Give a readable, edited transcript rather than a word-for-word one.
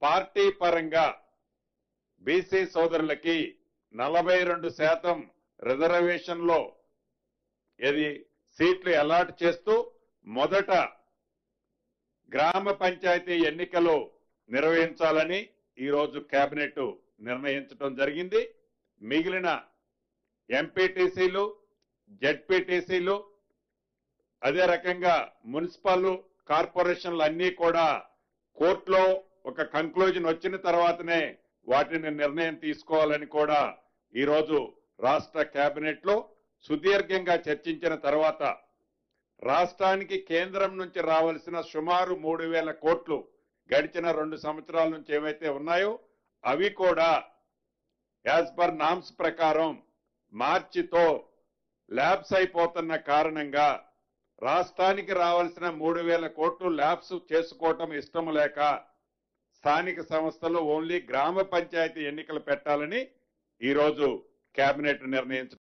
Party పరంగా BC సోదరులకి 42% రిజర్వేషన్లో సీట్లు అలాట్ చేస్తూ మొదట గ్రామ పంచాయతీ ఎన్నికలు నిర్వహించాలని ఈరోజు కేబినెట్ నిర్ణయించడం జరిగింది. మిగిలిన ఎంపీటీసీలు, జెడ్పీటీసీలు, అదే రకంగా మున్సిపల్ కార్పొరేషన్లు అన్నీ కూడా కోర్టులో ఒక కంక్లూజన్ వచ్చిన తర్వాతనే వాటిని నిర్ణయం తీసుకోవాలని కూడా ఈరోజు రాష్ట్ర కేబినెట్ లో సుదీర్ఘంగా చర్చించిన తర్వాత రాష్ట్రానికి కేంద్రం నుంచి రావాల్సిన సుమారు 3,000 కోట్లు గడిచిన 2 సంవత్సరాల నుంచి ఏవైతే ఉన్నాయో అవి కూడా యాజ్ పర్ నామ్స్ ప్రకారం మార్చితో ల్యాబ్స్ అయిపోతున్న కారణంగా రాష్ట్రానికి రావాల్సిన 3,000 కోట్లు ల్యాబ్స్ చేసుకోవటం ఇష్టం లేక స్థానిక సంస్థలు ఓన్లీ గ్రామ పంచాయతీ ఎన్నికలు పెట్టాలని ఈరోజు కేబినెట్ నిర్ణయించారు.